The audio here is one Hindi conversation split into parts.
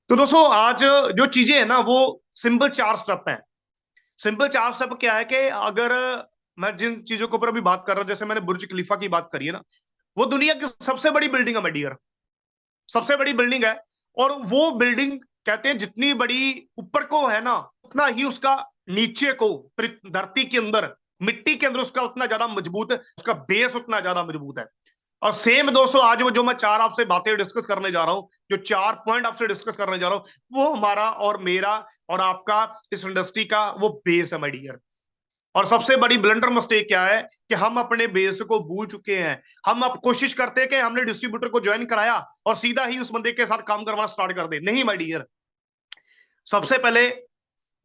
तो दोस्तों आज जो चीजें है ना वो सिंपल चार स्टेप है। सिंपल चार स्टेप क्या है कि अगर मैं जिन चीजों के ऊपर अभी बात कर रहा हूं, जैसे मैंने बुर्ज खलीफा की बात करी है ना, वो दुनिया की सबसे बड़ी बिल्डिंग है, माय डियर। सबसे बड़ी बिल्डिंग है। और वो बिल्डिंग कहते हैं जितनी बड़ी ऊपर को है ना, उतना ही उसका नीचे को धरती के अंदर, मिट्टी के अंदर उसका उतना ज्यादा मजबूत है, उसका बेस उतना ज्यादा मजबूत है। और सेम दोस्तों आज वो जो मैं चार आपसे बातें डिस्कस करने जा रहा हूं, जो चार पॉइंट आपसे डिस्कस करने जा रहा हूं, वो हमारा और मेरा और आपका इस इंडस्ट्री का वो बेस है, माय डियर। और सबसे बड़ी ब्लंडर मिस्टेक क्या है कि हम अपने बेस को भूल चुके हैं। हम अब कोशिश करते हैं कि हमने डिस्ट्रीब्यूटर को ज्वाइन कराया और सीधा ही उस बंदे के साथ काम करवाना स्टार्ट कर दे। नहीं माय डियर। सबसे पहले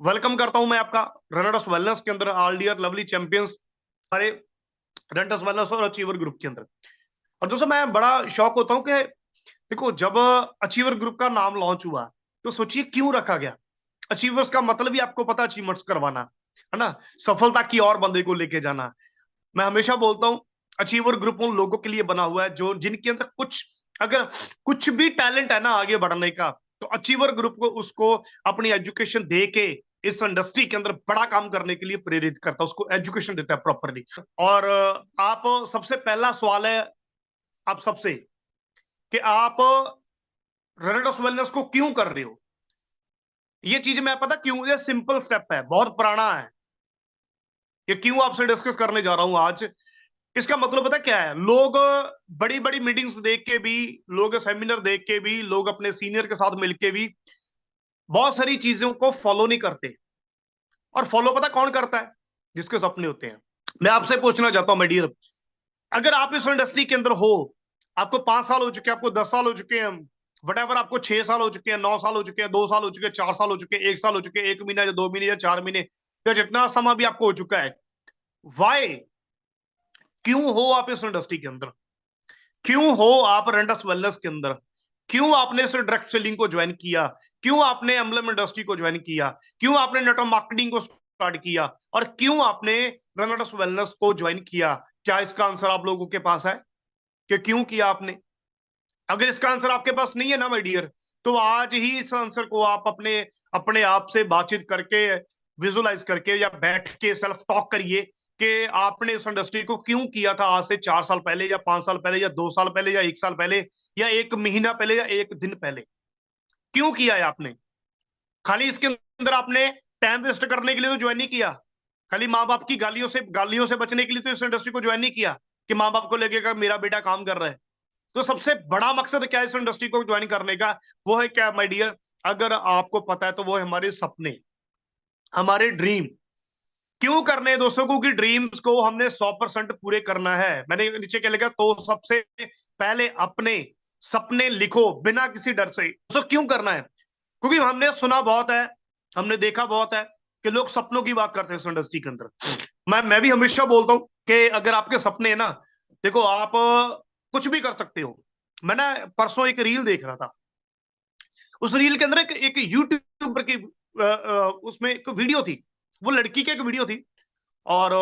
वेलकम करता हूं मैं आपका रनर्स वेलनेस के अंदर, ऑल डियर लवली चैंपियंस, हमारे रनर्स वेलनेस और अचीवर ग्रुप के अंदर। और दोस्तों मैं बड़ा शौक होता हूं कि देखो, जब अचीवर ग्रुप का नाम लॉन्च हुआ तो सोचिए क्यों रखा गया। अचीवर्स का मतलब ही आपको पता, अचीवमेंट्स करवाना है ना, सफलता की और बंदे को लेके जाना। मैं हमेशा बोलता हूं अचीवर ग्रुप उन लोगों के लिए बना हुआ है जो जिनके अंदर कुछ, अगर कुछ भी टैलेंट है ना आगे बढ़ने का, तो अचीवर ग्रुप को उसको अपनी एजुकेशन दे के इस इंडस्ट्री के अंदर बड़ा काम करने के लिए प्रेरित करता है, उसको एजुकेशन देता है प्रॉपरली। और आप सबसे पहला सवाल है आप सबसे कि आप रनर्स वेलनेस को क्यों कर रहे हो। ये चीज मैं पता क्यों, ये सिंपल स्टेप है, बहुत पुराना है। ये क्यों आपसे डिस्कस करने जा रहा हूं आज। इसका मतलब पता क्या है, लोग बड़ी बड़ी मीटिंग्स देख के भी, लोग सेमिनार देख के भी, लोग अपने सीनियर के साथ मिलके भी बहुत सारी चीजों को फॉलो नहीं करते। और फॉलो पता कौन करता है, जिसके सपने होते हैं। मैं आपसे पूछना चाहता हूं मेडियर, अगर आप इस इंडस्ट्री के अंदर हो, आपको 5 साल हो चुके हैं, आपको 10 साल हो चुके हैं, वट एवर, आपको 6 साल हो चुके हैं, 9 साल हो चुके हैं, 2 साल हो चुके हैं, 4 साल हो चुके हैं, 1 साल हो चुके हैं, 1 महीना या 2 महीने या 4 महीने, या जितना समय भी आपको हो चुका है, वाई, क्यों हो आप इस इंडस्ट्री के अंदर, क्यों हो आप रेंडस वेलनेस के अंदर, क्यों आपने इस डायरेक्ट सेलिंग को ज्वाइन किया, क्यों आपने एम्बलम इंडस्ट्री को ज्वाइन किया, क्यों आपने नेटवर्क मार्केटिंग को स्टार्ट किया, और क्यों आपने रेंडस वेलनेस को ज्वाइन किया। क्या इसका आंसर आप लोगों के पास है कि क्यों किया आपने? अगर इसका आंसर आपके पास नहीं है ना माय डियर, तो आज ही इस आंसर को आप अपने अपने आप से बातचीत करके, विजुलाइज करके, या बैठ के सेल्फ टॉक करिए कि आपने इस इंडस्ट्री को क्यों किया था आज से 4 साल पहले, या 5 साल पहले, या 2 साल पहले, या 1 साल पहले, या 1 महीना पहले, या 1 दिन पहले। क्यों किया है आपने? खाली इसके अंदर आपने टाइम वेस्ट करने के लिए तो ज्वाइन नहीं किया। खाली माँ बाप की गालियों से बचने के लिए तो इस इंडस्ट्री को ज्वाइन नहीं किया कि माँ बाप को लगेगा मेरा बेटा काम कर रहा है। तो सबसे बड़ा मकसद क्या है इस इंडस्ट्री को ज्वाइन करने का, वो है क्या माय डियर, अगर आपको पता है तो वो है हमारे सपने, हमारे ड्रीम। क्यों करने हैं दोस्तों? क्योंकि ड्रीम्स को हमने 100% पूरे करना है। मैंने नीचे क्या लिखा, तो सबसे पहले अपने सपने लिखो बिना किसी डर से। तो क्यों करना है? क्योंकि हमने सुना बहुत है, हमने देखा बहुत है कि लोग सपनों की बात करते हैं इस इंडस्ट्री के अंदर। मैं भी हमेशा बोलता हूं कि अगर आपके सपने है ना, देखो आप कुछ भी कर सकते हो। मैं ना परसों एक रील देख रहा था, उस रील के अंदर एक यूट्यूबर की उसमें एक वीडियो थी, वो लड़की की एक वीडियो थी। और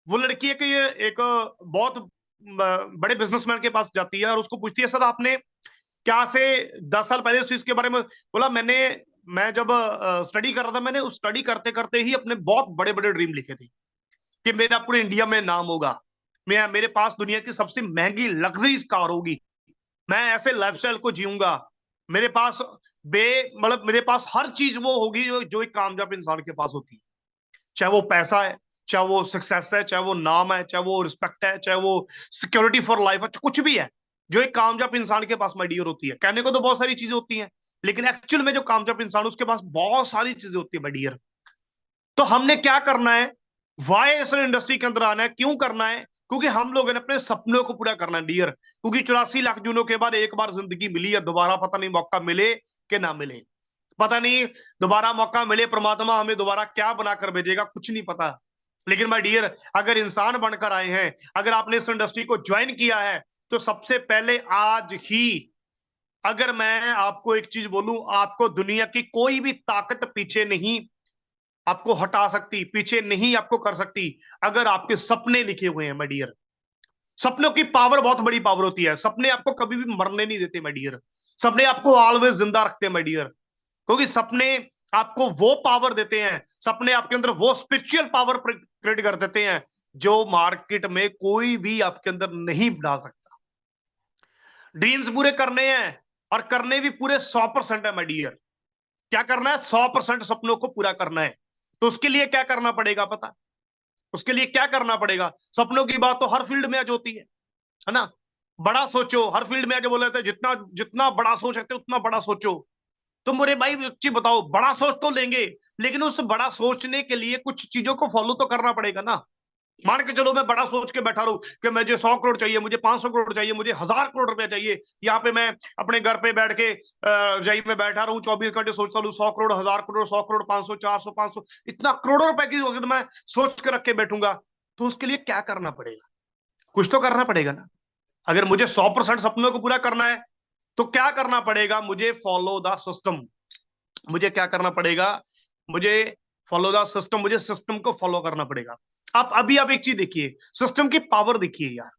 वो लड़की एक बहुत बड़े बिजनेसमैन के पास जाती है और उसको पूछती है, सर आपने क्या से 10 साल पहले इस चीज के बारे में बोला? मैं जब स्टडी कर रहा था, मैंने उस स्टडी करते करते ही अपने बहुत बड़े बड़े ड्रीम लिखे थे कि मेरा पूरे इंडिया में नाम होगा, मैं, मेरे पास दुनिया की सबसे महंगी लग्जरीज कार होगी, मैं ऐसे लाइफस्टाइल को जीऊंगा, मेरे पास बे मतलब मेरे पास हर चीज वो होगी जो एक कामयाब इंसान के पास होती है। चाहे वो पैसा है, चाहे वो सक्सेस है, चाहे वो नाम है, चाहे वो रिस्पेक्ट है, चाहे वो सिक्योरिटी फॉर लाइफ है, कुछ भी है जो एक कामयाब इंसान के पास माय डियर होती है। कहने को तो बहुत सारी चीजें होती हैं, लेकिन एक्चुअल में जो कामयाब इंसान उसके पास बहुत सारी चीजें होती है माय डियर। तो हमने क्या करना है, वाई इस इंडस्ट्री के अंदर आना है, क्यों करना है? क्योंकि हम लोगों ने अपने सपनों को पूरा करना है डियर। क्योंकि 84 लाख जूनों के बाद एक बार जिंदगी मिली है, दोबारा पता नहीं मौका मिले कि ना मिले, पता नहीं दोबारा मौका मिले, परमात्मा हमें दोबारा क्या बनाकर भेजेगा, कुछ नहीं पता। लेकिन माय डियर, अगर इंसान बनकर आए हैं, अगर आपने इस इंडस्ट्री को ज्वाइन किया है, तो सबसे पहले आज ही, अगर मैं आपको एक चीज बोलूं, आपको दुनिया की कोई भी ताकत पीछे नहीं आपको हटा सकती, पीछे नहीं आपको कर सकती, अगर आपके सपने लिखे हुए हैं माय डियर। सपनों की पावर बहुत बड़ी पावर होती है, सपने आपको कभी भी मरने नहीं देते माय डियर, सपने आपको ऑलवेज जिंदा रखते हैं माय डियर। क्योंकि सपने आपको वो पावर देते हैं, सपने आपके अंदर वो स्पिरिचुअल पावर क्रिएट कर देते हैं जो मार्केट में कोई भी आपके अंदर नहीं डाल सकता। ड्रीम्स पूरे करने हैं, और करने भी पूरे 100% है माय डियर। क्या करना है? 100% सपनों को पूरा करना है। तो उसके लिए क्या करना पड़ेगा पता? उसके लिए क्या करना पड़ेगा? सपनों की बात तो हर फील्ड में आज होती है ना? बड़ा सोचो, हर फील्ड में आज बोले थे जितना जितना बड़ा सोच सकते हो उतना बड़ा सोचो। तो मेरे भाई एक चीज बताओ, बड़ा सोच तो लेंगे, लेकिन उस बड़ा सोचने के लिए कुछ चीजों को फॉलो तो करना पड़ेगा ना। मान के चलो मैं बड़ा सोच के बैठा रहूं कि मुझे 100 करोड़ चाहिए, मुझे 500 करोड़ चाहिए, मुझे 1000 करोड़ रुपया चाहिए। यहाँ पे मैं अपने घर पे बैठ के रजाई में बैठा रहूं, 24 घंटे सोचता रहूं 100 करोड़, 1000 करोड़, 100 करोड़, 500, 400, 500, इतना करोड़ों रुपए की अगर मैं सोच के रख के बैठूंगा, तो उसके लिए क्या करना पड़ेगा? कुछ तो करना पड़ेगा ना। अगर मुझे 100% सपनों को पूरा करना है, तो क्या करना पड़ेगा? मुझे फॉलो द सिस्टम। मुझे क्या करना पड़ेगा? मुझे फॉलो द सिस्टम, मुझे सिस्टम को फॉलो करना पड़ेगा। आप एक चीज देखिए, सिस्टम की पावर देखिए यार,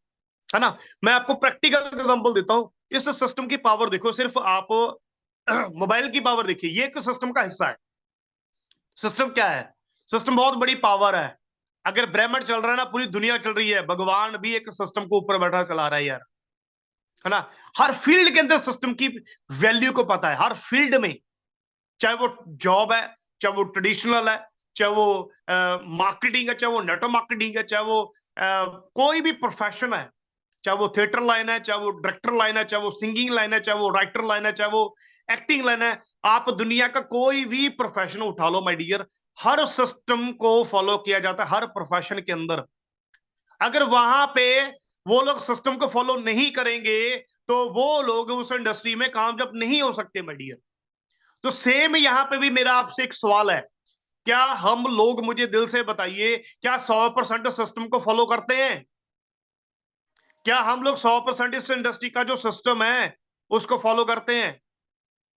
है ना? मैं आपको प्रैक्टिकल एग्जांपल देता हूं। इस सिस्टम की पावर देखो, सिर्फ आप मोबाइल की पावर देखिए, ये एक सिस्टम का हिस्सा है। सिस्टम क्या है? सिस्टम बहुत बड़ी पावर है। अगर ब्रह्मांड चल रहा है ना, पूरी दुनिया चल रही है, भगवान भी एक सिस्टम को ऊपर बैठा चला रहा है यार, है ना? हर फील्ड के अंदर सिस्टम की वैल्यू को पता है, हर फील्ड में। चाहे वो जॉब है, चाहे वो ट्रेडिशनल है, चाहे वो मार्केटिंग है, चाहे वो नेटवर्क मार्केटिंग है, चाहे वो कोई भी प्रोफेशन है, चाहे वो थिएटर लाइन है, चाहे वो डायरेक्टर लाइन है, चाहे वो सिंगिंग लाइन है, चाहे वो राइटर लाइन है, चाहे वो एक्टिंग लाइन है। आप दुनिया का कोई भी प्रोफेशन उठा लो माय डियर, हर सिस्टम को फॉलो किया जाता है हर प्रोफेशन के अंदर। अगर वहां पे वो लोग सिस्टम को फॉलो नहीं करेंगे, तो वो लोग उस इंडस्ट्री में कामयाब नहीं हो सकते माय डियर। तो सेम यहां पे भी मेरा आपसे एक सवाल है, क्या हम लोग, मुझे दिल से बताइए, क्या 100% सिस्टम को फॉलो करते हैं? क्या हम लोग 100% इस इंडस्ट्री का जो सिस्टम है उसको फॉलो करते हैं?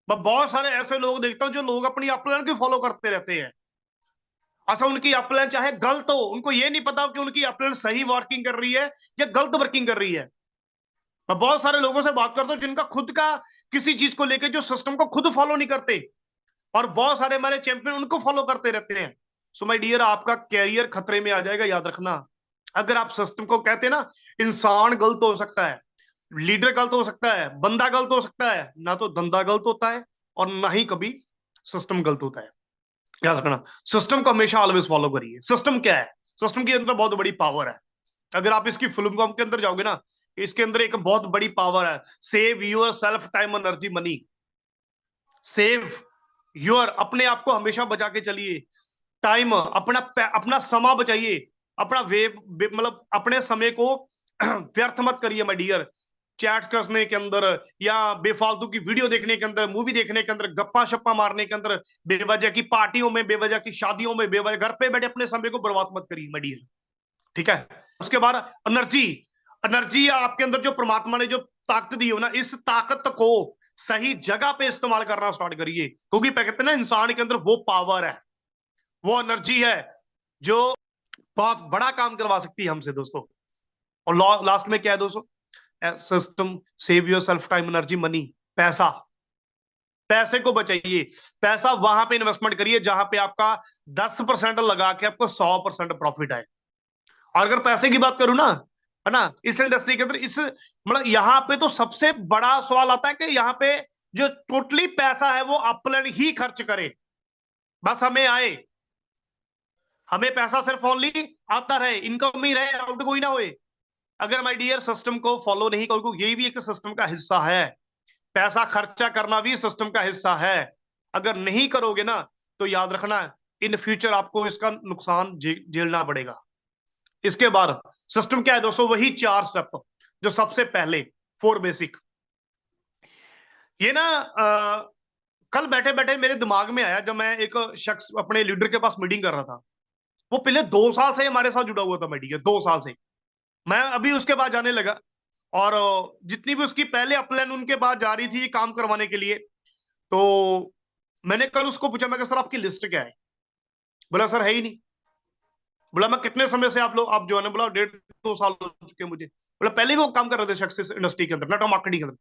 मैं बहुत सारे ऐसे लोग देखता हूं जो लोग अपनी अपलाइन को फॉलो करते रहते हैं। अच्छा, उनकी अपलाइन चाहे गलत हो, उनको ये नहीं पता कि उनकी अपलाइन सही वर्किंग कर रही है या गलत वर्किंग कर रही है। मैं बहुत सारे लोगों से बात करता हूं जिनका खुद का किसी चीज को लेकर जो सिस्टम को खुद फॉलो नहीं करते, और बहुत सारे हमारे चैंपियन उनको फॉलो करते रहते हैं। सो माय डियर, आपका कैरियर खतरे में आ जाएगा, याद रखना। अगर आप सिस्टम को, कहते हैं ना, इंसान गलत हो सकता है, लीडर गलत हो सकता है, बंदा गलत हो सकता है, ना तो धंधा गलत होता है और ना ही कभी सिस्टम गलत होता है। याद रखना, सिस्टम को हमेशा ऑलवेज फॉलो करिए। सिस्टम क्या है? सिस्टम के अंदर बहुत बड़ी पावर है। अगर आप इसकी फुल फॉर्म के अंदर जाओगे ना, इसके अंदर एक बहुत बड़ी पावर है, save your self time energy money. Save your, अपने आप को हमेशा बचा के चलिए। टाइम, अपना अपना समय बचाइए। अपना मतलब अपने समय को व्यर्थ मत करिए माय डियर। चैट करने के अंदर, या बेफालतू की वीडियो देखने के अंदर, मूवी देखने के अंदर, गप्पा शप्पा मारने के अंदर, बेवजह की पार्टियों में, बेवजह की शादियों में, बेवजह घर पे बैठे अपने समय को बर्बाद मत करिए माय डियर। ठीक है? उसके बाद एनर्जी। एनर्जी आपके अंदर जो परमात्मा ने जो ताकत दी हो ना, इस ताकत को सही जगह पे इस्तेमाल करना स्टार्ट करिए, क्योंकि कहते हैं ना, इंसान के अंदर वो पावर है, वो एनर्जी है जो बहुत बड़ा काम करवा सकती है हमसे दोस्तों। और लास्ट में क्या है दोस्तों? System, save your self time energy money. पैसा, पैसे को बचाइए। पैसा वहां पे इन्वेस्टमेंट करिए जहां पे आपका 10% लगा के आपको 100% प्रॉफिट आए। और अगर पैसे की बात करूं ना, है ना, इस इंडस्ट्री के अंदर, इस मतलब यहाँ पे तो सबसे बड़ा सवाल आता है कि यहाँ पे जो टोटली पैसा है वो अपलन ही खर्च करे, बस हमें आए, हमें पैसा सिर्फ ओनली आता रहे, इनकम ही रहे, आउट कोई ना होए। अगर माय डियर सिस्टम को फॉलो नहीं करोगे, ये भी एक सिस्टम का हिस्सा है। पैसा खर्चा करना भी सिस्टम का हिस्सा है। अगर नहीं करोगे ना, तो याद रखना, इन फ्यूचर आपको इसका नुकसान झेलना पड़ेगा। इसके बाद सिस्टम क्या है दोस्तों? वही 4 स्टेप जो सबसे पहले, 4 बेसिक। ये ना कल बैठे बैठे मेरे दिमाग में आया, जब मैं एक शख्स अपने लीडर के पास मीटिंग कर रहा था। वो पहले 2 साल से हमारे साथ जुड़ा हुआ था मीटिंग, 2 साल से। मैं अभी उसके बाद जाने लगा, और जितनी भी उसकी पहले अपलाइन उनके बाद जा रही थी काम करवाने के लिए, तो मैंने कल उसको पूछा, मैं कहा सर आपकी लिस्ट क्या है? बोला सर है ही नहीं। बोला मैं कितने समय से आप लोग आप जो है ना, बोला 1.5-2 साल हो चुके हैं मुझे। बोला पहले भी वो काम कर रहे थे शख्स इस इंडस्ट्री के अंदर, नेटवर्क मार्केटिंग के अंदर,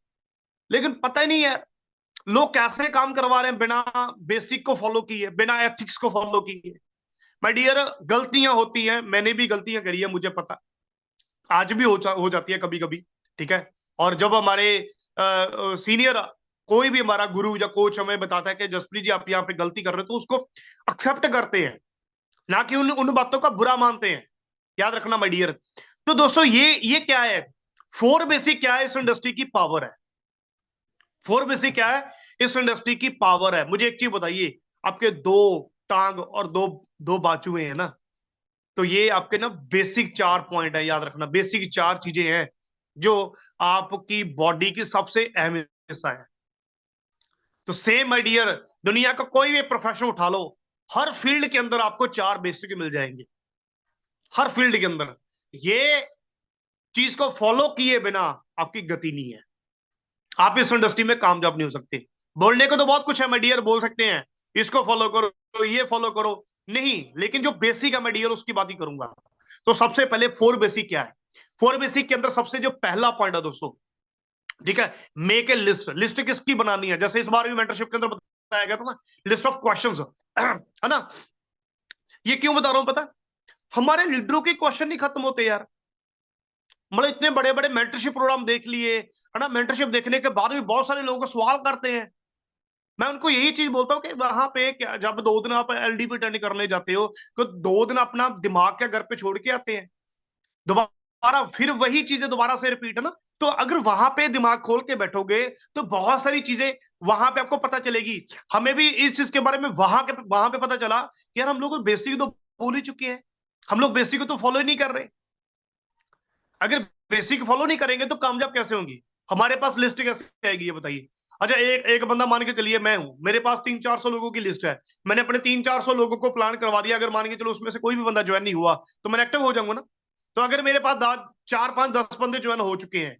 लेकिन पता ही नहीं है लोग कैसे काम करवा रहे हैं बिना बेसिक को फॉलो किए, बिना एथिक्स को फॉलो किए। माय डियर, गलतियां होती हैं, मैंने भी गलतियां करी है, मुझे पता, आज भी हो जाती है कभी कभी। ठीक है। और जब हमारे सीनियर, कोई भी हमारा गुरु या कोच हमें बताता है कि जसप्रीत जी आप यहाँ पे गलती कर रहे हो, तो उसको एक्सेप्ट करते हैं, ना कि उन उन बातों का बुरा मानते हैं। याद रखना माय डियर। तो दोस्तों, ये क्या है, फोर बेसिक क्या है, इस इंडस्ट्री की पावर है। फोर बेसिक क्या है, इस इंडस्ट्री की पावर है। मुझे एक चीज बताइए, आपके दो टांग और दो दो बाजुएं हैं ना, तो ये आपके ना बेसिक चार पॉइंट है, याद रखना, बेसिक चार चीजें हैं जो आपकी बॉडी की सबसे अहम हिस्सा है। तो सेम माय डियर, दुनिया का कोई भी प्रोफेशन उठा लो, हर फील्ड के अंदर आपको चार बेसिक मिल जाएंगे, हर फील्ड के अंदर। ये चीज को फॉलो किए बिना आपकी गति नहीं है, आप इस इंडस्ट्री में कामयाब नहीं हो सकते। बोलने को तो बहुत कुछ है माय डियर, बोल सकते हैं इसको फॉलो करो, ये फॉलो करो, नहीं, लेकिन जो बेसिक है माय डियर उसकी बात ही करूंगा। तो सबसे पहले फोर बेसिक क्या है, फोर बेसिक के अंदर सबसे जो पहला पॉइंट है दोस्तों, ठीक है, मेक ए लिस्ट। लिस्ट किसकी बनानी है, जैसे इस बार भी मेंटरशिप के अंदर बताया गया था ना, लिस्ट ऑफ क्वेश्चंस, है ना। ये क्यों बता रहा हूं पता है? हमारे लीडरों के क्वेश्चन नहीं खत्म होते यार। मतलब इतने बड़े बड़े मेंटरशिप प्रोग्राम देख लिए, है ना, मेंटरशिप देखने के बाद भी बहुत सारे लोग सवाल करते हैं। मैं उनको यही चीज बोलता हूँ कि वहां पे क्या, जब 2 दिन आप एलडीपी अटेंड करने जाते हो, तो 2 दिन अपना दिमाग क्या घर पे छोड़ के आते हैं, दोबारा फिर वही चीजें दोबारा से रिपीट, है ना। तो अगर वहां पे दिमाग खोल के बैठोगे तो बहुत सारी चीजें वहां पे आपको पता चलेगी। हमें भी इस चीज के बारे में वहां पे पता चला कि यार हम लोग बेसिक तो भूल ही चुके हैं, हम लोग बेसिक को तो फॉलो ही नहीं कर रहे। अगर बेसिक फॉलो नहीं करेंगे तो कामयाब कैसे होंगी, हमारे पास लिस्ट कैसे आएगी ये बताइए। अच्छा, एक एक बंदा मान के चलिए मैं हूं, मेरे पास 300-400 लोगों की लिस्ट है, मैंने अपने 300-400 लोगों को प्लान करवा दिया, अगर मान के चलो उसमें से कोई भी बंदा ज्वाइन नहीं हुआ तो मैं एक्टिव हो जाऊंगा ना। तो अगर मेरे पास 4 5 10 बंदे ज्वाइन हो चुके हैं,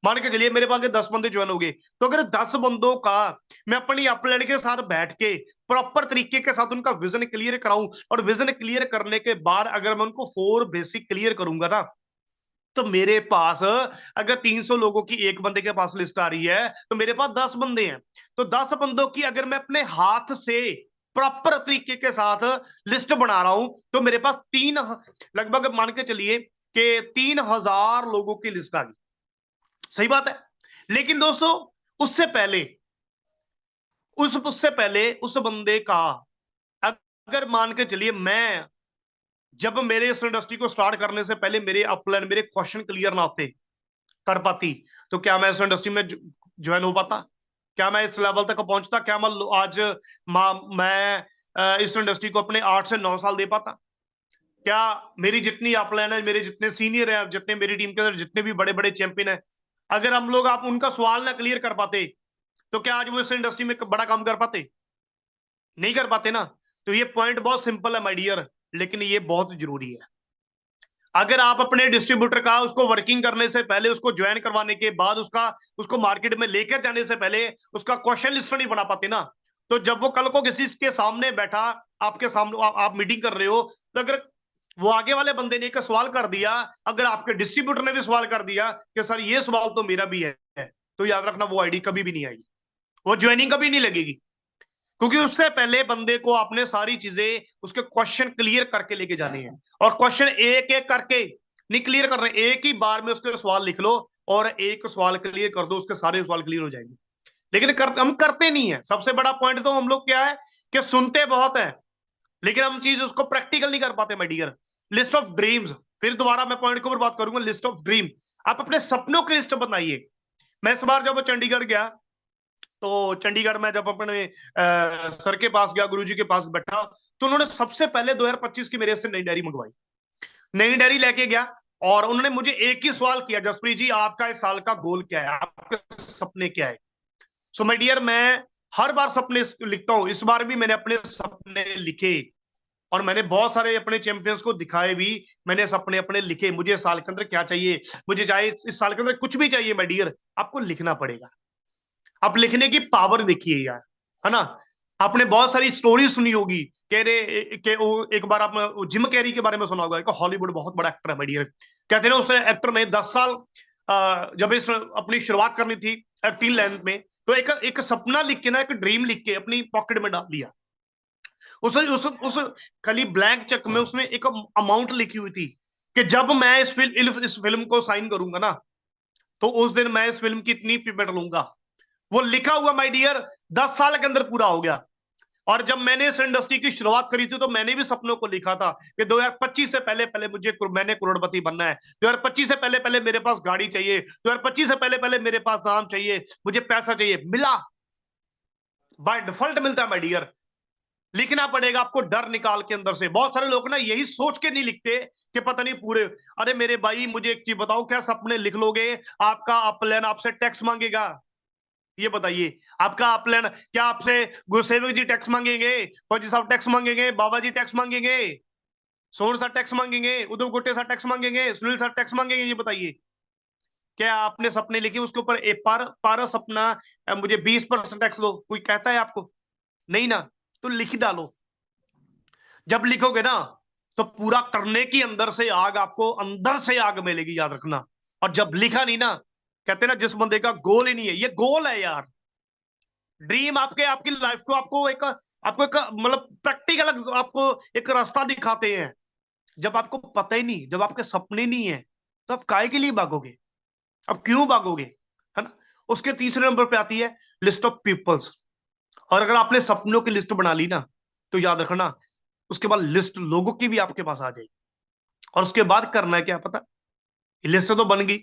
मान के चलिए मेरे पास 10 बंदे ज्वाइन हो गए, तो अगर 10 बंदों का मैं अपनी अपलाइन के साथ बैठ के प्रॉपर तरीके के साथ उनका विजन क्लियर कराऊं, और विजन क्लियर करने के बाद अगर मैं उनको फोर बेसिक क्लियर करूंगा ना, तो मेरे पास अगर 300 लोगों की एक बंदे के पास लिस्ट आ रही है, तो मेरे पास 10 बंदे हैं। तो 10 बंदों की अगर मैं अपने हाथ से प्रॉपर तरीके के साथ लिस्ट बना रहा हूं, तो मेरे पास लगभग मान के चलिए कि 3,000 लोगों की लिस्ट आ गई। सही बात है। लेकिन दोस्तों, उससे पहले उससे पहले उस बंदे का, अगर मान के चलिए मैं, जब मेरे इस इंडस्ट्री को स्टार्ट करने से पहले मेरे अपलाइन, मेरे क्वेश्चन क्लियर ना होते, कर पाती, तो क्या मैं इस इंडस्ट्री में ज्वाइन हो पाता, क्या मैं इस लेवल तक पहुंचता, क्या मैं आज मैं इस इंडस्ट्री को अपने 8 से 9 साल दे पाता, क्या मेरी जितनी अपलाइन है, मेरे जितने सीनियर है, जितने मेरी टीम के अंदर जितने भी बड़े बड़े चैंपियन है, अगर हम लोग आप उनका सवाल ना क्लियर कर पाते, तो क्या आज वो इस इंडस्ट्री में बड़ा काम कर पाते? नहीं कर पाते ना। तो ये पॉइंट बहुत सिंपल है माय डियर, लेकिन ये बहुत जरूरी है। अगर आप अपने डिस्ट्रीब्यूटर का, उसको वर्किंग करने से पहले, उसको ज्वाइन करवाने के बाद, उसको मार्केट में लेकर जाने से पहले उसका क्वेश्चन लिस्ट नहीं बना पाते ना, तो जब वो कल को किसी के सामने बैठा, आपके सामने आप मीटिंग कर रहे हो, तो अगर वो आगे वाले बंदे ने एक सवाल कर दिया, अगर आपके डिस्ट्रीब्यूटर ने भी सवाल कर दिया कि सर ये सवाल तो मेरा भी है, तो याद रखना वो आईडी कभी भी नहीं आएगी, वो ज्वाइनिंग कभी नहीं लगेगी, क्योंकि उससे पहले बंदे को आपने सारी चीजें, उसके क्वेश्चन क्लियर करके लेके जाने हैं। और क्वेश्चन एक एक करके नहीं क्लियर कर रहे, एक ही बार में उसके सवाल लिख लो और एक सवाल क्लियर कर दो, उसके सारे सवाल क्लियर हो जाएंगे। लेकिन हम करते नहीं है। सबसे बड़ा पॉइंट तो हम लोग क्या है कि सुनते बहुत है, लेकिन हम चीज उसको प्रैक्टिकल नहीं कर पाते my dear. List of dreams, फिर दोबारा मैं पॉइंट के ऊपर बात करूंगा, लिस्ट ऑफ ड्रीम। आप अपने सपनों की लिस्ट बनाइए। मैं इस बार जब चंडीगढ़ गया, तो चंडीगढ़ में जब अपने सर के पास गया, गुरुजी के पास बैठा, तो उन्होंने सबसे पहले 2025 की मेरे से नई डायरी मंगवाई, नई डायरी लेके गया, और उन्होंने मुझे एक ही सवाल किया, जसप्रीत जी आपका इस साल का गोल क्या है, आपके सपने क्या है। सो माय डियर, मैं हर बार सपने लिखता हूं, इस बार भी मैंने अपने सपने लिखे, और मैंने बहुत सारे अपने चैंपियंस को दिखाए भी, मैंने सपने अपने लिखे, मुझे इस साल के अंदर क्या चाहिए, मुझे चाहे इस साल के अंदर कुछ भी चाहिए माय डियर, आपको लिखना पड़ेगा। आप लिखने की पावर देखिए यार, है ना। आपने बहुत सारी स्टोरी सुनी होगी, कह रहे के वो, एक बार आपने जिम कैरी के बारे में सुना होगा, हॉलीवुड बहुत बड़ा एक्टर है माय डियर। कहते हैं ना, उस एक्टर ने 10 साल जब इस अपनी शुरुआत करनी थी एक्टिंग लाइन में, तो एक एक सपना लिख के ना, एक ड्रीम लिख के अपनी पॉकेट में डाल दिया। उस खाली ब्लैंक चेक में उसने एक अमाउंट लिखी हुई थी कि जब मैं इस फिल्म को साइन करूंगा ना, तो उस दिन मैं इस फिल्म की इतनी पेमेंट लूंगा। वो लिखा हुआ माय डियर 10 साल के अंदर पूरा हो गया। और जब मैंने इस इंडस्ट्री की शुरुआत करी थी, तो मैंने भी सपनों को लिखा था कि 2025 से पहले पहले मैंने करोड़पति बनना है। 2025 से पहले पहले मेरे पास गाड़ी चाहिए। 2025 से पहले पहले मेरे पास नाम चाहिए, मुझे पैसा चाहिए। मिला, बाय डिफॉल्ट मिलता है माय डियर। लिखना पड़ेगा आपको डर निकाल के अंदर से। बहुत सारे लोग ना यही सोच के नहीं लिखते कि पता नहीं पूरे। अरे मेरे भाई, मुझे एक चीज बताओ, क्या सपने लिख लोगे? आपका अपलाइन आपसे टैक्स मांगेगा? ये बताइए, आपका अपलाइन क्या आपसे गुरुसेवक जी टैक्स मांगेंगे? फौजी साहब टैक्स मांगेंगे? बाबा जी टैक्स मांगेंगे? सोहन सर टैक्स मांगेंगे? उद्धव गुट्टे सर टैक्स मांगेंगे? सुनील सर टैक्स मांगेंगे? ये बताइए, क्या आपने सपने लिखे उसके ऊपर एक पारा सपना मुझे 20% टैक्स दो, कोई कहता है आपको? नहीं ना। तो लिख डालो। जब लिखोगे ना, तो पूरा करने की अंदर से आग, आपको अंदर से आग मिलेगी, याद रखना। और जब लिखा नहीं ना, कहते ना जिस बंदे का गोल ही नहीं है, ये गोल है यार। ड्रीम आपके आपकी लाइफ को आपको एक मतलब प्रैक्टिकल आपको एक रास्ता दिखाते हैं। जब आपको पता ही नहीं, जब आपके सपने नहीं है, तो आप काहे के लिए भागोगे? अब क्यों भागोगे? है ना। उसके तीसरे नंबर पे आती है लिस्ट ऑफ पीपल्स। और अगर आपने सपनों की लिस्ट बना ली ना, तो याद रखना, उसके बाद लिस्ट लोगों की भी आपके पास आ जाएगी। और उसके बाद करना है क्या पता? लिस्ट तो बन गई,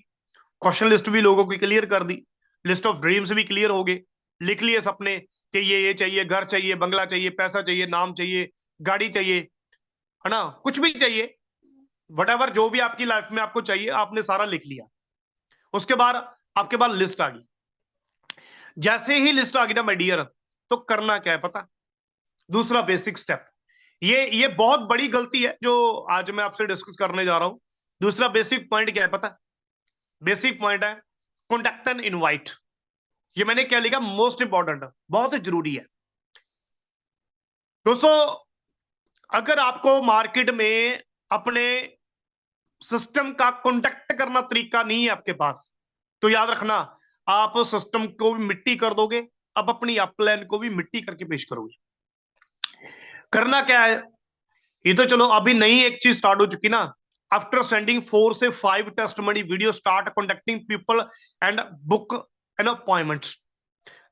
क्वेश्चन लिस्ट भी लोगों की क्लियर कर दी, लिस्ट ऑफ ड्रीम्स भी क्लियर हो गए, लिख लिए सपने कि ये चाहिए, घर चाहिए, बंगला चाहिए, पैसा चाहिए, नाम चाहिए, गाड़ी चाहिए, है ना, कुछ भी चाहिए, वट जो भी आपकी लाइफ में आपको चाहिए, आपने सारा लिख लिया। उसके बाद आपके पास लिस्ट आ गई। जैसे ही लिस्ट आ गई ना माय डियर, तो करना क्या है पता? दूसरा बेसिक स्टेप, ये बहुत बड़ी गलती है जो आज मैं आपसे डिस्कस करने जा रहा हूं। दूसरा बेसिक पॉइंट क्या है पता? बेसिक पॉइंट है कॉन्टेक्ट एंड इनवाइट। ये मैंने क्या लिखा? मोस्ट इंपॉर्टेंट, बहुत जरूरी है दोस्तों। अगर आपको मार्केट में अपने सिस्टम का कॉन्टेक्ट करना तरीका नहीं है आपके पास, तो याद रखना, आप सिस्टम को भी मिट्टी कर दोगे, आप अपनी अपलाइन को भी मिट्टी करके पेश करोगे। करना क्या है? ये तो चलो अभी नई एक चीज स्टार्ट हो चुकी ना। आफ्टर सेंडिंग 4 से 5 testimony video, start contacting people and book an appointments.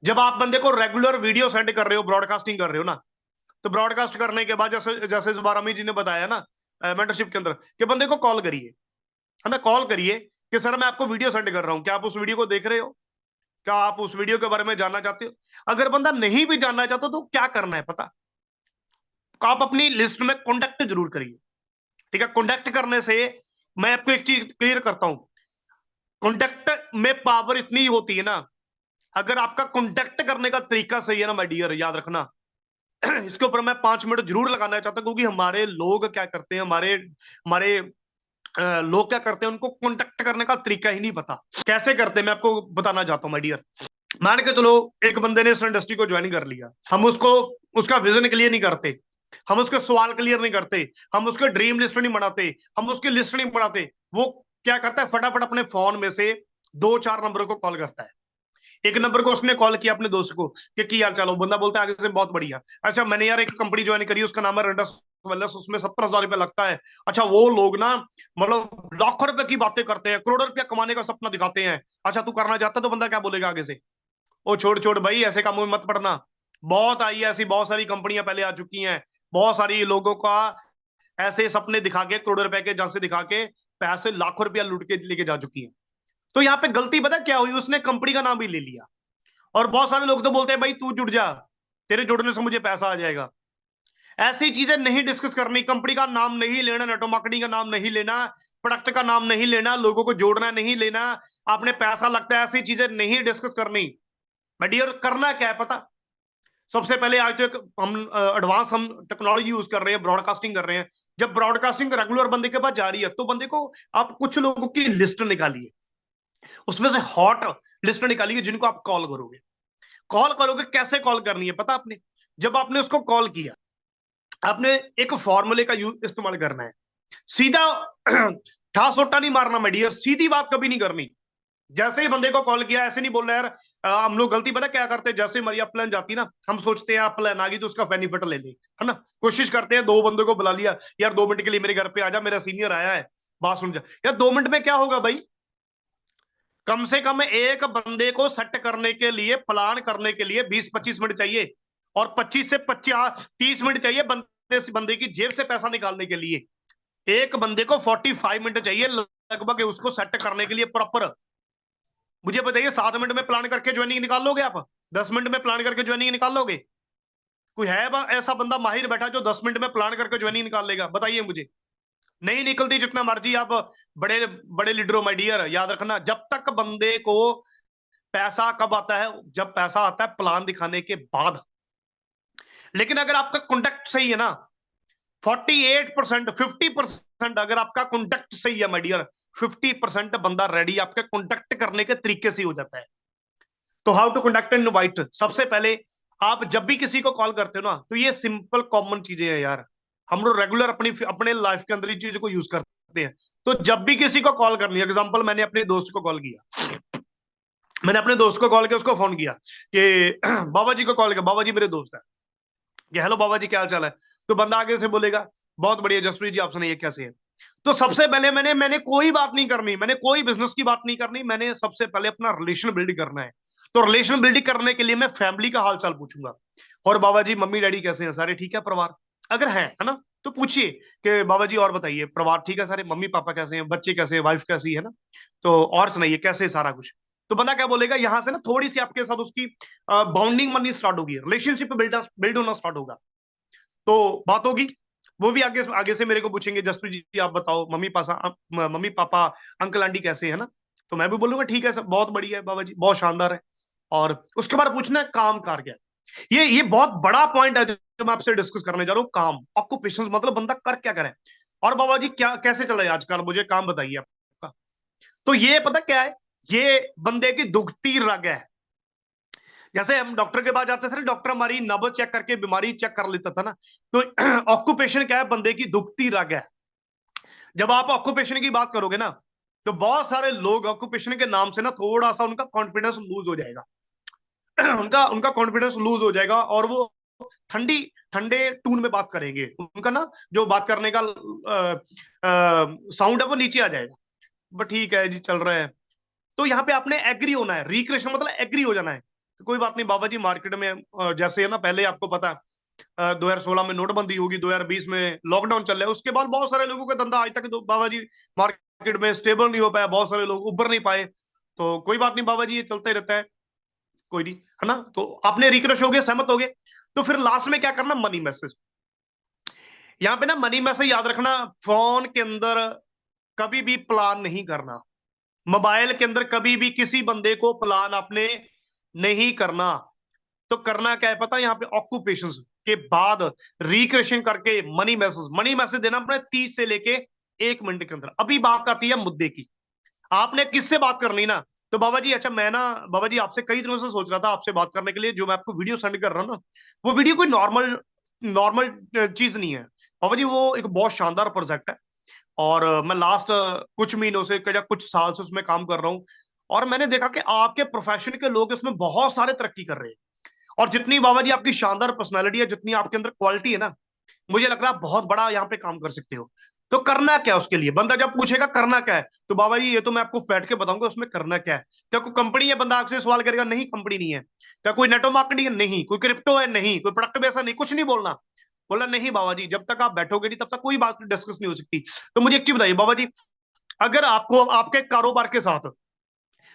जब आप बंदे को रेगुलर वीडियो सेंड कर रहे हो, ब्रॉडकास्टिंग कर रहे हो ना, तो ब्रॉडकास्ट करने के बाद जैसे जैसे इस बार अमित जी ने बताया ना मेंटरशिप के अंदर, कि बंदे को कॉल करिए, है ना, कॉल करिए कि सर मैं आपको वीडियो सेंड कर रहा हूं, क्या आप उस वीडियो को देख रहे हो? क्या आप उस वीडियो के बारे में जानना चाहते हो? अगर बंदा नहीं भी जानना चाहता तो क्या करना है पता? तो आप अपनी लिस्ट में कॉन्टेक्ट जरूर करिए। ठीक है, कॉन्टेक्ट करने से मैं आपको एक चीज क्लियर करता हूं, कॉन्टेक्ट में पावर इतनी होती है ना, अगर आपका कॉन्टेक्ट करने का तरीका सही है ना माय डियर, याद रखना। इसके ऊपर मैं 5 मिनट जरूर लगाना चाहता हूं, क्योंकि हमारे लोग क्या करते हैं, हमारे हमारे लोग क्या करते हैं, उनको कॉन्टेक्ट करने का तरीका ही नहीं पता। कैसे करते हैं मैं आपको बताना चाहता हूं माय डियर। मान के चलो एक बंदे ने इस इंडस्ट्री को ज्वाइन कर लिया, हम उसको उसका विजन क्लियर नहीं करते, हम उसके सवाल क्लियर नहीं करते, हम उसके ड्रीम लिस्ट नहीं बनाते, हम उसकी लिस्ट नहीं बनाते। वो क्या करता है, फटाफट अपने फोन में से 2-4 नंबरों को कॉल करता है। एक नंबर को उसने कॉल किया अपने दोस्त को कि यार चलो, बंदा बोलता है आगे से बहुत बढ़िया, अच्छा मैंने यार एक कंपनी ज्वाइन करी, उसका नाम है रंडस वेलनेस, उसमें 17,000 रुपया लगता है। अच्छा वो लोग ना मतलब लाखों रुपए की बातें करते हैं, करोड़ों रुपया कमाने का सपना दिखाते हैं। अच्छा तू करना चाहता है? तो बंदा क्या बोलेगा आगे से? ओ छोड़ छोड़ भाई, ऐसे कामों में मत पड़ना। बहुत आई है ऐसी, बहुत सारी कंपनियां पहले आ चुकी हैं, बहुत सारी लोगों का ऐसे सपने दिखा के, करोड़ों रुपए के जहां से दिखा के पैसे लाखों रुपया लूट के लेके जा चुकी है। तो यहाँ पे गलती पता क्या हुई, उसने कंपनी का नाम भी ले लिया। और बहुत सारे लोग तो बोलते हैं भाई तू जुड़ जा, तेरे जुड़ने से मुझे पैसा आ जाएगा। ऐसी चीजें नहीं डिस्कस करनी, कंपनी का नाम नहीं लेना, नेटवर्क मार्केटिंग का नाम नहीं लेना, प्रोडक्ट का नाम नहीं लेना, लोगों को जोड़ना नहीं लेना, आपने पैसा लगता है, ऐसी चीजें नहीं डिस्कस करनी। डियर करना क्या है पता? सबसे पहले आज तो एक हम एडवांस हम टेक्नोलॉजी यूज कर रहे हैं, ब्रॉडकास्टिंग कर रहे हैं। जब ब्रॉडकास्टिंग रेगुलर बंदे के पास जा रही है, तो बंदे को आप कुछ लोगों की लिस्ट निकालिए, उसमें से हॉट लिस्ट निकालिए जिनको आप कॉल करोगे। कॉल करोगे कैसे कॉल करनी है पता आपने? जब आपने उसको कॉल किया, आपने एक फॉर्मूले का यूज इस्तेमाल करना है। सीधा ठा सोटा नहीं मारना माय डियर, सीधी बात कभी नहीं करनी। जैसे ही बंदे को कॉल किया, ऐसे नहीं बोल रहा यार हम लोग गलती पता क्या करते हैं, जैसे ही मरिया प्लान जाती ना, हम सोचते हैं प्लान आ गई तो उसका बेनिफिट ले ले, है ना, कोशिश करते हैं, दो बंदों को बुला लिया, यार 2 मिनट के लिए मेरे घर पे आ जा, मेरा सीनियर आया है, बात सुन जा। यार 2 मिनट में क्या होगा भाई? कम से कम एक बंदे को सेट करने के लिए, प्लान करने के लिए 20-25 मिनट चाहिए, और 25 से 30 मिनट चाहिए बंदे की जेब से पैसा निकालने के लिए। एक बंदे को 45 मिनट चाहिए लगभग उसको सेट करने के लिए प्रॉपर। मुझे बताइए 7 मिनट में प्लान करके ज्वाइनिंग निकाल लोगे आप? 10 मिनट में प्लान करके ज्वाइनिंग निकाल लोगे? कोई है ऐसा बंदा माहिर बैठा जो 10 मिनट में प्लान करके ज्वाइनिंग निकाल लेगा? बताइए मुझे। नहीं निकलती, जितना मर्जी आप बड़े बड़े लीडरो माय डियर, याद रखना, जब तक बंदे को पैसा कब आता है? जब पैसा आता है प्लान दिखाने के बाद। लेकिन अगर आपका कॉन्टेक्ट सही है ना, 48%, 50% अगर आपका कॉन्टेक्ट सही है माय डियर, 50% बंदा रेडी आपके कॉन्टेक्ट करने के तरीके से हो जाता है। तो how to contact and invite? सबसे पहले आप जब भी किसी को कॉल करते हो ना, तो ये सिंपल कॉमन चीजें हैं यार, हम लोग रेगुलर अपनी अपने लाइफ के अंदर ही चीजों को यूज करते हैं। तो जब भी किसी को कॉल करनी है, एग्जांपल मैंने अपने दोस्त को कॉल किया, मैंने अपने दोस्त को कॉल किया, उसको फोन किया कि बाबा जी को कॉल किया, बाबा जी मेरे दोस्त है, कि हेलो बाबा जी क्या हाल चाल है? तो बंदा आगे से बोलेगा बहुत बढ़िया जसप्रीत जी, आप सुनाइए कैसे है? तो सबसे पहले मैंने कोई बात नहीं करनी, मैंने कोई बिजनेस की बात नहीं करनी, मैंने सबसे पहले अपना रिलेशन बिल्ड करना है। तो रिलेशन बिल्डिंग करने के लिए मैं फैमिली का हालचाल पूछूंगा, और बाबा जी मम्मी डैडी कैसे हैं, सारे ठीक है परिवार? अगर है ना, तो पूछिए कि बाबा जी और बताइए परिवार ठीक है सारे, मम्मी पापा कैसे हैं, बच्चे कैसे हैं, वाइफ कैसी है ना, तो और सुनाइए कैसे सारा कुछ। तो बंदा क्या बोलेगा, यहां से ना थोड़ी सी आपके साथ उसकी बाउंडिंग बननी स्टार्ट होगी, रिलेशनशिप बिल्ड बिल्ड होना स्टार्ट होगा। तो बात होगी, वो भी आगे आगे से मेरे को पूछेंगे जसप्रीत जी आप बताओ मम्मी पापा अंकल आंटी कैसे है ना, तो मैं भी बोलूंगा ठीक है सब बहुत बढ़िया है बाबा जी, बहुत शानदार है। और उसके बाद पूछना है काम कार क्या है। ये बहुत बड़ा पॉइंट है जो मैं आपसे डिस्कस करने जा रहा हूँ, काम ऑक्यूपेशन, मतलब बंदा कर क्या करे। और बाबा जी क्या कैसे चल रहा है आजकल, मुझे काम बताइए आपका। तो ये पता क्या है, ये बंदे की दुखती रग है। जैसे हम डॉक्टर के पास जाते थे, डॉक्टर हमारी नब्ज चेक करके बीमारी चेक कर लेता था ना, तो ऑक्यूपेशन क्या है, बंदे की दुखती रग है। जब आप ऑक्यूपेशन की बात करोगे ना, तो बहुत सारे लोग ऑक्यूपेशन के नाम से ना थोड़ा सा उनका कॉन्फिडेंस लूज हो जाएगा। उनका उनका कॉन्फिडेंस लूज हो जाएगा, और वो ठंडी ठंडे टून में बात करेंगे, उनका ना जो बात करने का साउंड है वो नीचे आ जाएगा। बट ठीक है जी चल रहा है। तो यहाँ पे आपने एग्री होना है, रिक्रेशन मतलब एग्री हो जाना है। तो कोई बात नहीं बाबा जी, मार्केट में जैसे है ना, पहले आपको पता है 2016 में नोटबंदी होगी, 2020 में लॉकडाउन चल रहा है, उसके बाद बहुत सारे लोगों का धंधा आज तक तो बाबा जी मार्केट में स्टेबल नहीं हो पाया, बहुत सारे लोग उभर नहीं पाए। तो कोई बात नहीं बाबा जी, ये चलता ही रहता है, कोई नहीं, है ना। तो आपने रिक्रेश हो गए, सहमत हो गए। तो फिर लास्ट में क्या करना, मनी मैसेज। यहाँ पे ना मनी मैसेज याद रखना, फोन के अंदर कभी भी प्लान नहीं करना, मोबाइल के अंदर कभी भी किसी बंदे को प्लान आपने नहीं करना। तो करना क्या है पता है, यहाँ पे ऑक्यूपेशन के बाद रिक्रेशन करके मनी मैसेज देना अपने 30 से लेके 1 मिनट के अंदर। अभी बात आती है मुद्दे की, आपने किससे बात करनी ना। तो बाबा जी अच्छा मैं ना बाबा जी आपसे कई दिनों से सोच रहा था आपसे बात करने के लिए, जो मैं आपको वीडियो सेंड कर रहा हूँ ना, वो वीडियो कोई नॉर्मल नॉर्मल चीज नहीं है बाबा जी, वो एक बहुत शानदार प्रोजेक्ट है। और मैं लास्ट कुछ महीनों से या कुछ साल से उसमें काम कर रहा हूँ, और मैंने देखा कि आपके प्रोफेशन के लोग इसमें बहुत सारे तरक्की कर रहे हैं। और जितनी बाबा जी आपकी शानदार पर्सनैलिटी है, जितनी आपके अंदर क्वालिटी है ना, मुझे लग रहा है बहुत बड़ा यहाँ पे काम कर सकते हो। तो करना क्या उसके लिए, बंदा जब पूछेगा करना क्या है, तो बाबा जी ये तो मैं आपको बैठ के बताऊंगा उसमें करना क्या है। क्या कोई कंपनी है, बंदा आपसे सवाल करेगा, नहीं कंपनी नहीं है। क्या कोई नेटवर्क मार्केटिंग है, नहीं। कोई क्रिप्टो है, नहीं। कोई प्रोडक्ट बेसा, नहीं। कुछ नहीं बोलना। बोला नहीं बाबा जी, जब तक आप बैठोगे नहीं तब तक कोई बात डिस्कस नहीं हो सकती। तो मुझे एक चीज बताइए बाबा जी, अगर आपको आपके कारोबार के साथ,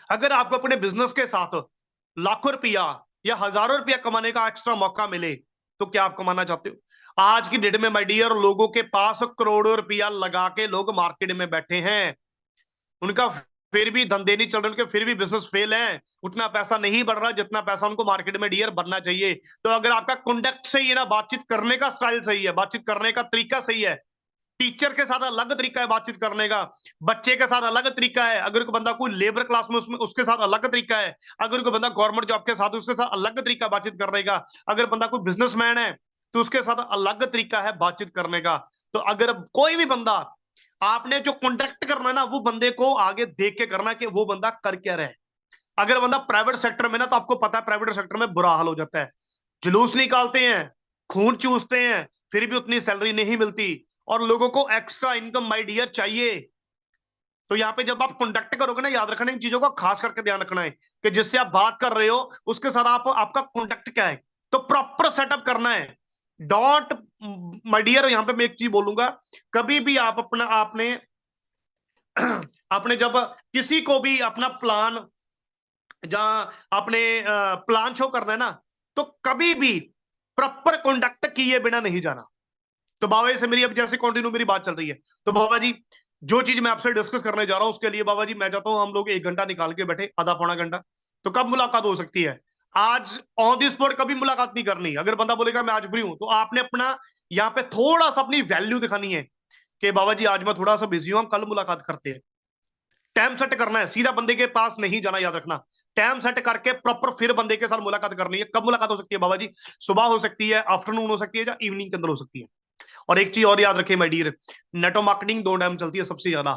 अगर आपको अपने बिजनेस के साथ लाखों रुपया या हजारों रुपया कमाने का एक्स्ट्रा मौका मिले, तो क्या आप कमाना चाहते हो? आज की डेट में माय डियर, लोगों के पास करोड़ों रुपया लगा के लोग मार्केट में बैठे हैं, उनका फिर भी धंधे नहीं चल रहे, उनके फिर भी बिजनेस फेल है, उतना पैसा नहीं बढ़ रहा जितना पैसा उनको मार्केट में डियर बनना चाहिए। तो अगर आपका कॉन्टेक्ट सही है ना, बातचीत करने का स्टाइल सही है, बातचीत करने का तरीका सही है, टीचर के साथ अलग तरीका है बातचीत करने का, बच्चे के साथ अलग तरीका है, अगर कोई बंदा कोई लेबर क्लास में उसमें उसके साथ अलग तरीका है, अगर कोई बंदा गवर्नमेंट जॉब के साथ उसके साथ अलग तरीका बातचीत करने का, अगर बंदा कोई बिजनेसमैन है तो उसके साथ अलग तरीका है बातचीत करने का। तो अगर कोई भी बंदा आपने जो कॉन्टेक्ट करना है ना, वो बंदे को आगे देख के करना कि वो बंदा कर क्या रहा है। अगर बंदा प्राइवेट सेक्टर में ना, तो आपको पता है प्राइवेट सेक्टर में बुरा हाल हो जाता है। जुलूस निकालते हैं, खून चूसते हैं, फिर भी उतनी सैलरी नहीं मिलती, और लोगों को एक्स्ट्रा इनकम माय डियर चाहिए। तो यहाँ पे जब आप कंडक्ट करोगे ना, याद रखना इन चीजों का खास करके ध्यान रखना है कि जिससे आप बात कर रहे हो उसके साथ आप आपका कॉन्टेक्ट क्या है। तो प्रॉपर सेटअप करना है। डोंट माय डियर, यहाँ पे मैं एक चीज बोलूंगा, कभी भी आप अपना आपने आपने जब किसी को भी अपना प्लान, जहां आपने प्लान शो करना है ना, तो कभी भी प्रॉपर कॉन्डक्ट किए बिना नहीं जाना। तो बाबा जी से मेरी अब जैसे कंटिन्यू मेरी बात चल रही है, तो बाबा जी जो चीज मैं आपसे डिस्कस करने जा रहा हूं उसके लिए बाबा जी मैं चाहता हूं हम लोग 1 घंटा निकाल के बैठे, आधा पौना घंटा। तो कब मुलाकात हो सकती है? आज ऑन द स्पॉट कभी मुलाकात नहीं करनी। अगर बंदा बोलेगा मैं आज फ्री हूं, तो आपने अपना यहाँ पे थोड़ा सा अपनी वैल्यू दिखानी है कि बाबा जी आज मैं थोड़ा सा बिजी हूं, हम कल मुलाकात करते हैं। टाइम सेट करना है, सीधा बंदे के पास नहीं जाना, याद रखना। टाइम सेट करके प्रॉपर फिर बंदे के साथ मुलाकात करनी है। कब मुलाकात हो सकती है बाबा जी? सुबह हो सकती है, आफ्टरनून हो सकती है, या इवनिंग के अंदर हो सकती है। और एक चीज और याद रखिए my dear, network marketing 2 time चलती है सबसे ज्यादा,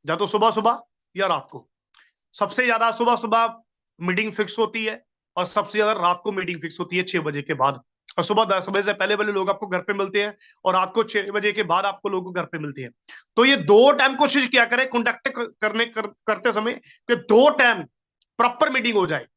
या तो सुबह सुबह या रात को। सबसे ज्यादा सुबह सुबह मीटिंग फिक्स होती है, और सबसे ज्यादा रात को मीटिंग फिक्स होती है 6 बजे के बाद। और सुबह 10 बजे से पहले पहले लोग आपको घर पे मिलते हैं, और रात को 6 बजे के बाद आपको लोग घर पे मिलते हैं। तो ये 2 टाइम कोशिश किया करें कॉन्टेक्ट करते समय कि 2 टाइम प्रॉपर मीटिंग हो जाए।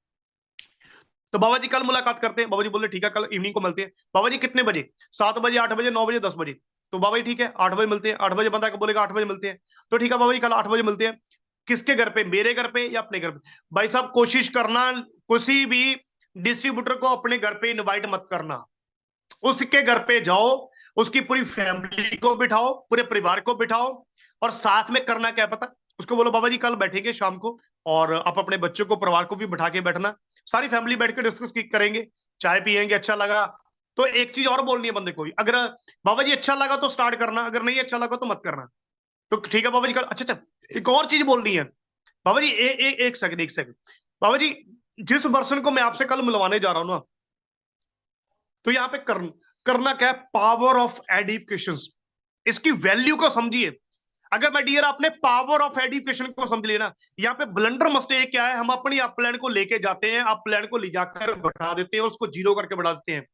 तो बाबा जी कल मुलाकात करते हैं। बाबा जी बोले ठीक है, कल इवनिंग को मिलते हैं। बाबा जी कितने बजे? 7 बजे, 8 बजे, 9 बजे, 10 बजे? तो बाबा जी ठीक है, 8 बजे मिलते हैं। 8 बजे बंदा बोलेगा 8 बजे मिलते हैं, तो ठीक है बाबा जी कल 8 बजे मिलते हैं। किसके घर पे? मेरे घर पे या अपने घर पे? भाई साहब कोशिश करना किसी भी डिस्ट्रीब्यूटर को अपने घर पे इनवाइट मत करना। उसके घर पे जाओ, उसकी पूरी फैमिली को बिठाओ, पूरे परिवार को बिठाओ, और साथ में करना क्या है पता? उसको बोलो बाबा जी कल बैठेंगे शाम को, और आप अपने बच्चों को, परिवार को भी बिठा के बैठना, सारी फैमिली बैठ के डिस्कस करेंगे, चाय पियेंगे, अच्छा लगा तो एक चीज और बोलनी है बंदे को, अगर बाबा जी अच्छा लगा तो स्टार्ट करना, अगर नहीं अच्छा लगा तो मत करना। तो ठीक है बाबा जी कल, अच्छा अच्छा एक और चीज बोलनी है बाबा जी, एक सेकंड, एक सेकंड। बाबा जी जिस पर्सन को मैं आपसे कल मिलवाने जा रहा हूं ना, तो यहाँ पे करना क्या है? पावर ऑफ एडिफिकेशन, इसकी वैल्यू को समझिए। अगर मैं डियर आपने पावर ऑफ एजुकेशन को समझ लिया ना, यहाँ पे ब्लंडर मिस्टेक क्या है? हम अपनी अपलैंड को लेके जाते हैं, अपलैंड को ले जाकर बढ़ा देते हैं, उसको जीरो करके बढ़ा देते हैं।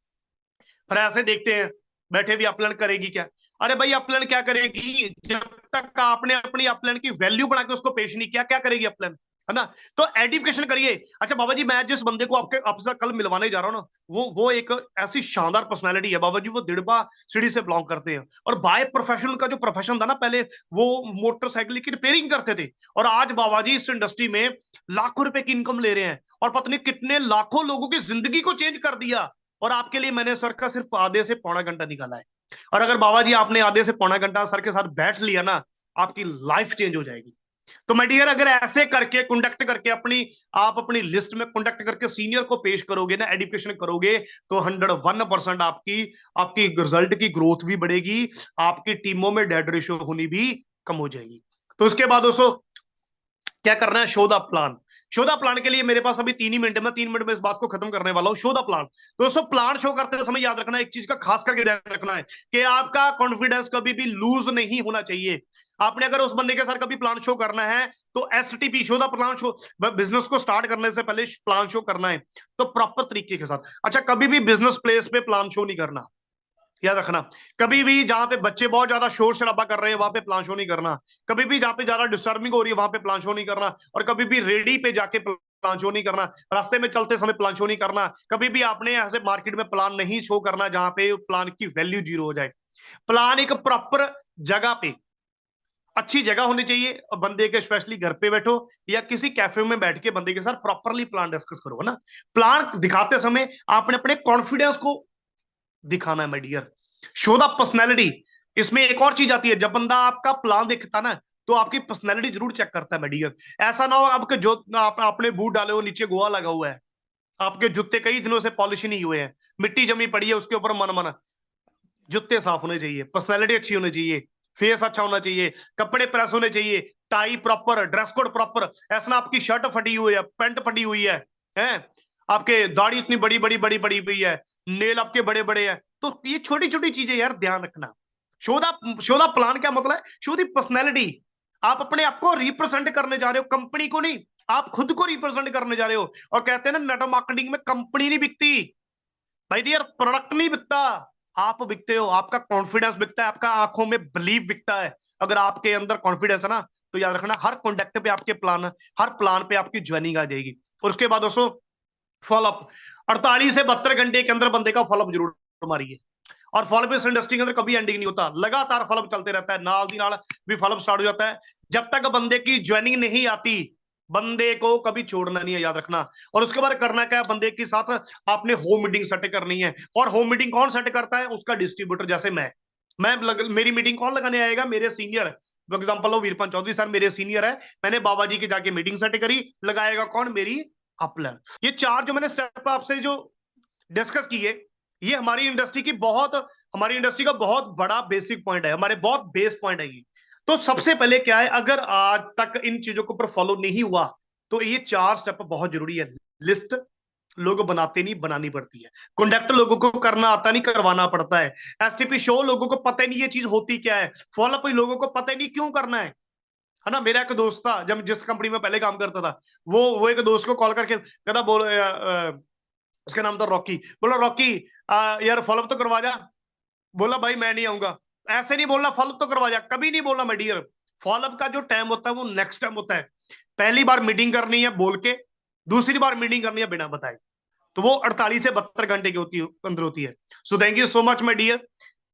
फिर ऐसे देखते हैं बैठे भी, अपलैंड करेगी क्या? अरे भाई अपलैंड क्या करेगी जब तक आपने अपनी अपलैंड की वैल्यू बना के उसको पेश नहीं किया? क्या करेगी अपलैंड, है ना? तो एजुकेशन करिए। अच्छा बाबा जी मैं जिस बंदे को आपसे कल मिलवाने जा रहा हूँ ना, वो एक ऐसी शानदार पर्सनैलिटी है बाबा जी, वो दिड़बा सीढ़ी से बिलोंग करते हैं, और बाय प्रोफेशन का जो प्रोफेशन था ना, पहले वो मोटरसाइकिल की रिपेयरिंग करते थे, और आज बाबा जी इस इंडस्ट्री में लाखों रुपए की इनकम ले रहे हैं, और पता नहीं कितने लाखों लोगों की जिंदगी को चेंज कर दिया। और आपके लिए मैंने सर का सिर्फ आधे से पौना घंटा निकाला है, और अगर बाबा जी आपने आधे से पौना घंटा सर के साथ बैठ लिया ना, आपकी लाइफ चेंज हो जाएगी। तो माय डियर अगर ऐसे करके कंडक्ट करके आप अपनी लिस्ट में कंडक्ट करके सीनियर को पेश करोगे ना, एजुकेशन करोगे, तो 101% आपकी आपकी रिजल्ट की ग्रोथ भी बढ़ेगी, आपकी टीमों में डेड रेशियो होनी भी कम हो जाएगी। तो उसके बाद दोस्तों क्या करना है? Show the plan. Show the plan के लिए मेरे पास अभी 3 ही मिनट है, मैं 3 मिनट में इस बात को खत्म करने वाला हूं। Show the plan. तो दोस्तों प्लान शो करते समय याद रखना, एक चीज का खास करके ध्यान रखना है कि आपका कॉन्फिडेंस कभी भी लूज नहीं होना चाहिए। आपने अगर उस बंदे के साथ कभी प्लान शो करना है, तो STP show the plan show, business को स्टार्ट करने से पहले प्लान शो करना है, तो प्रॉपर तरीके के साथ। अच्छा कभी भी बिजनेस प्लेस पे प्लान शो नहीं करना, याद रखना। कभी भी जहां पे बच्चे बहुत ज्यादा शोर शराबा कर रहे हैं वहां पे प्लान शो नहीं करना। कभी भी जहां पे ज्यादा डिस्टर्बिंग हो रही है वहां पे प्लान शो नहीं करना। और कभी भी रेडी पे जाके प्लान शो नहीं करना। रास्ते में चलते समय प्लान शो नहीं करना। कभी भी आपने ऐसे मार्केट में प्लान नहीं शो करना जहां पे प्लान की वैल्यू जीरो हो जाए। प्लान एक प्रॉपर जगह पे, अच्छी जगह होनी चाहिए, और बंदे के स्पेशली घर पे बैठो या किसी कैफे में बैठ के बंदे के साथ प्रॉपरली प्लान डिस्कस करो, है ना? प्लान दिखाते समय आपने अपने कॉन्फिडेंस को दिखाना है my dear. Show the personality. इसमें एक और चीज आती है, जब बंदा आपका प्लान देखता ना, तो आपकी पर्सनैलिटी जरूर चेक करता है माय डियर। ऐसा ना हो आपके जो आपने बूट डाले हो नीचे गोवा लगा हुआ है, आपके जूते कई दिनों से पॉलिश नहीं हुए हैं, मिट्टी जमी पड़ी है उसके ऊपर मन मन। जूते साफ होने चाहिए, पर्सनैलिटी अच्छी होनी चाहिए, फेस अच्छा होना चाहिए, कपड़े प्रेस होने चाहिए, tie proper, dress code proper. ऐसा ना आपकी शर्ट फटी हुई है, पैंट फटी हुई है आपके दाढ़ी इतनी बड़ी बड़ी बड़ी बड़ी हुई है, नेल आपके बड़े बड़े हैं। तो ये छोटी छोटी चीजें यार ध्यान रखना। शो द प्लान क्या मतलब है? Show the personality. आप अपने आप को रिप्रेजेंट करने जा रहे हो, कंपनी को नहीं, आप खुद को रिप्रेजेंट करने जा रहे हो। और कहते हैं ना नेटवर्क मार्केटिंग में कंपनी नहीं बिकती भाई डियर, प्रोडक्ट नहीं बिकता, आप बिकते हो, आपका कॉन्फिडेंस बिकता है, आपका आंखों में बिलीव बिकता है। अगर आपके अंदर कॉन्फिडेंस है ना, तो याद रखना हर कॉन्टेक्ट पे आपके प्लान, हर प्लान पे आपकी ज्वाइनिंग आ जाएगी। और उसके बाद दोस्तों फॉलोअप, 48 से 72 घंटे के अंदर बंदे का फॉलोअप जरूर मारिए। और फॉलोअप इस इंडस्ट्री के अंदर कभी एंडिंग नहीं होता, लगातार फॉलोअप चलते रहता है, नाल दी नाल भी फॉलोअप स्टार्ट हो जाता है। जब तक बंदे की ज्वाइनिंग नहीं आती, बंदे को कभी छोड़ना नहीं है, याद रखना। और उसके बाद करना क्या है, बंदे के साथ आपने होम मीटिंग सेट करनी है। और होम मीटिंग कौन सेट करता है? उसका डिस्ट्रीब्यूटर, जैसे मेरी मीटिंग कौन लगाने आएगा? मेरे सीनियर। फॉर एग्जाम्पल हो वीरपन चौधरी सर मेरे सीनियर है, मैंने बाबा जी की जाके मीटिंग सेट करी, लगाएगा कौन? मेरी अपलैन। ये चार जो मैंने स्टेप आपसे जो डिस्कस किए, ये हमारी इंडस्ट्री का बहुत बड़ा बेसिक पॉइंट है, हमारे बहुत बेस पॉइंट है ये। तो सबसे पहले क्या है, अगर आज तक इन चीजों के ऊपर फॉलो नहीं हुआ, तो ये चार स्टेप बहुत जरूरी है। लिस्ट लोग बनाते नहीं, बनानी पड़ती है। कॉन्टेक्ट लोगों को करना आता नहीं, करवाना पड़ता है। एसटीपी शो लोगों को पता ही नहीं ये चीज होती क्या है। फॉलोअप लोगों को पता ही नहीं क्यों करना है ना। मेरा एक दोस्त था, जब जिस कंपनी में पहले काम करता था, वो एक दोस्त को कॉल करके कहता, बोल उसका नाम था रॉकी, बोला रॉकी यार फॉलोअप तो करवा जा। बोला भाई मैं नहीं आऊंगा। ऐसे नहीं बोलना, फॉलोअप तो करवा जा, कभी नहीं बोलना माय डियर। फॉलोअप का जो टाइम होता है वो नेक्स्ट टाइम होता है। पहली बार मीटिंग करनी है बोल के, दूसरी बार मीटिंग करनी है बिना बताए, तो वो 48 से 72 घंटे की अंदर होती है। So thank you so much my dear.